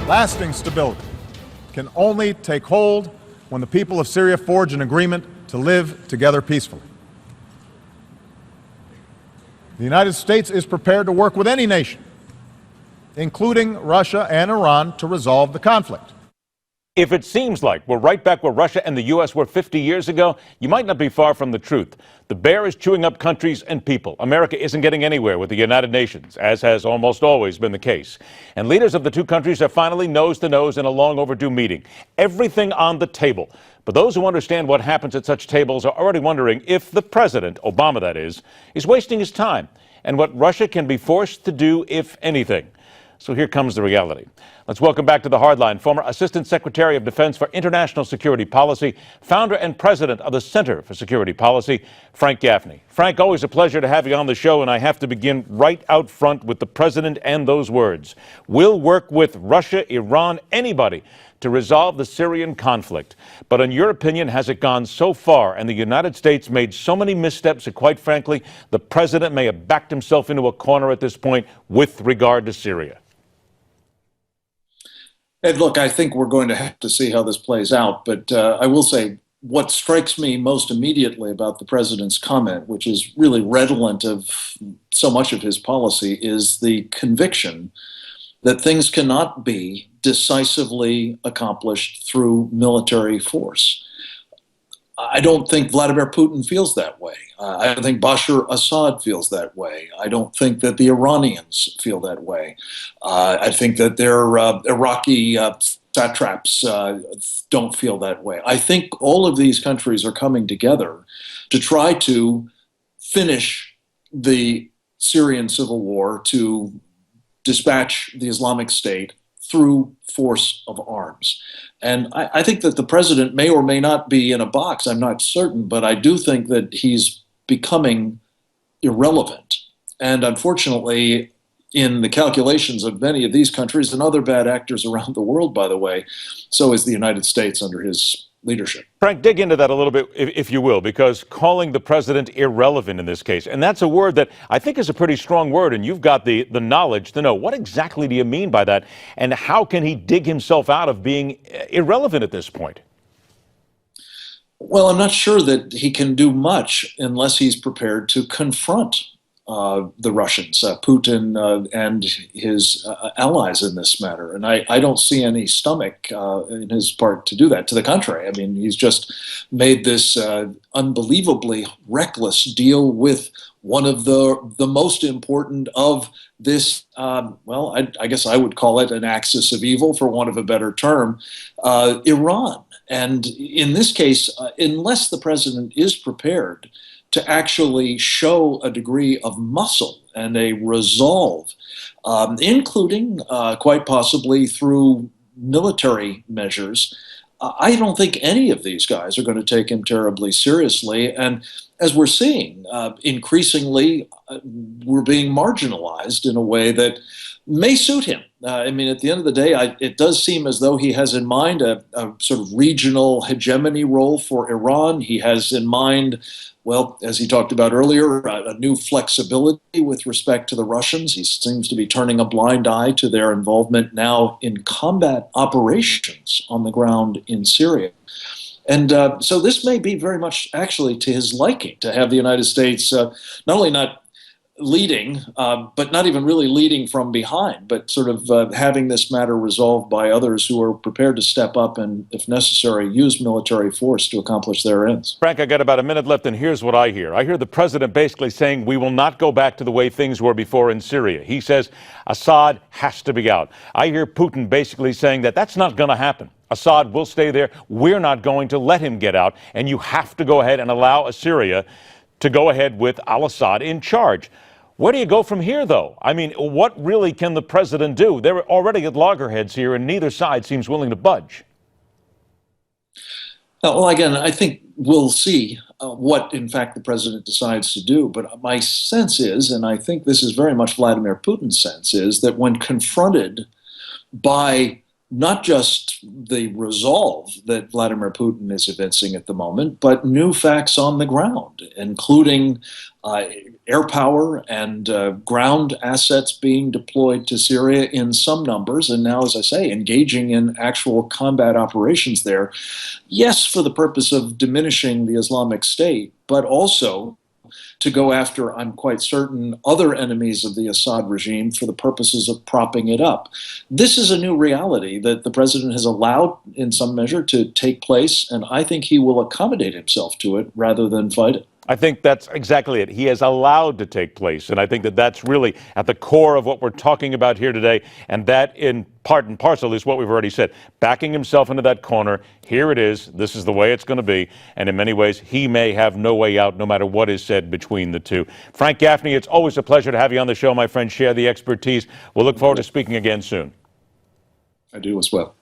Lasting stability can only take hold when the people of Syria forge an agreement to live together peacefully. The United States is prepared to work with any nation, including Russia and Iran, to resolve the conflict. If it seems like we're right back where Russia and the U.S. were 50 years ago, you might not be far from the truth. The bear is chewing up countries and people. America isn't getting anywhere with the United Nations, as has almost always been the case. And leaders of the two countries are finally nose to nose in a long overdue meeting. Everything on the table. But those who understand what happens at such tables are already wondering if the president, Obama that is wasting his time, and what Russia can be forced to do, if anything. So here comes the reality. Let's welcome back to the Hardline former Assistant Secretary of Defense for International Security Policy, founder and president of the Center for Security Policy, Frank Gaffney. Frank, always a pleasure to have you on the show, and I have to begin right out front with the president and those words. We'll work with Russia, Iran, anybody to resolve the Syrian conflict. But in your opinion, has it gone so far and the United States made so many missteps that, quite frankly, the president may have backed himself into a corner at this point with regard to Syria? And look, I think we're going to have to see how this plays out. But I will say what strikes me most immediately about the president's comment, which is really redolent of so much of his policy, is the conviction that things cannot be decisively accomplished through military force. I don't think Vladimir Putin feels that way. I don't think Bashar Assad feels that way. I don't think that the Iranians feel that way. I think that their Iraqi satraps don't feel that way. I think all of these countries are coming together to try to finish the Syrian civil war, to dispatch the Islamic State through force of arms. And I think that the president may or may not be in a box. I'm not certain, but I do think that he's becoming irrelevant. And unfortunately, in the calculations of many of these countries and other bad actors around the world, by the way, so is the United States under his leadership. Frank, dig into that a little bit, if you will, because calling the president irrelevant in this case, and that's a word that I think is a pretty strong word, and you've got the knowledge to know. What exactly do you mean by that, and how can he dig himself out of being irrelevant at this point? Well, I'm not sure that he can do much unless he's prepared to confront the Russians, Putin and his allies in this matter. And I don't see any stomach in his part to do that. To the contrary, I mean, he's just made this unbelievably reckless deal with one of the most important of this, well, I guess I would call it an axis of evil, for want of a better term, Iran. And in this case, unless the president is prepared to actually show a degree of muscle and a resolve, including quite possibly through military measures, I don't think any of these guys are going to take him terribly seriously. And as we're seeing, increasingly, we're being marginalized in a way that may suit him. I mean, at the end of the day, it does seem as though he has in mind a sort of regional hegemony role for Iran. He has in mind, well, as he talked about earlier, a new flexibility with respect to the Russians. He seems to be turning a blind eye to their involvement now in combat operations on the ground in Syria. And so this may be very much actually to his liking, to have the United States not only not leading, but not even really leading from behind, but sort of having this matter resolved by others who are prepared to step up and, if necessary, use military force to accomplish their ends. Frank, I got about a minute left, and here's what I hear. I hear the president basically saying we will not go back to the way things were before in Syria. He says Assad has to be out. I hear Putin basically saying that that's not going to happen. Assad will stay there. We're not going to let him get out, and you have to go ahead and allow Syria to go ahead with al-Assad in charge. Where do you go from here, though? I mean, what really can the president do? They're already at loggerheads here, and neither side seems willing to budge. Well, again, I think we'll see what, in fact, the president decides to do. But my sense is, and I think this is very much Vladimir Putin's sense, is that when confronted by not just the resolve that Vladimir Putin is evincing at the moment, but new facts on the ground, including air power and ground assets being deployed to Syria in some numbers, and now, as I say, engaging in actual combat operations there. Yes, for the purpose of diminishing the Islamic State, but also to go after, I'm quite certain, other enemies of the Assad regime for the purposes of propping it up. This is a new reality that the president has allowed, in some measure, to take place, and I think he will accommodate himself to it rather than fight it. I think that's exactly it. He has allowed to take place. And I think that that's really at the core of what we're talking about here today. And that, in part and parcel, is what we've already said. Backing himself into that corner. Here it is. This is the way it's going to be. And in many ways, he may have no way out, no matter what is said between the two. Frank Gaffney, it's always a pleasure to have you on the show, my friend. Share the expertise. We'll look forward to speaking again soon. I do as well.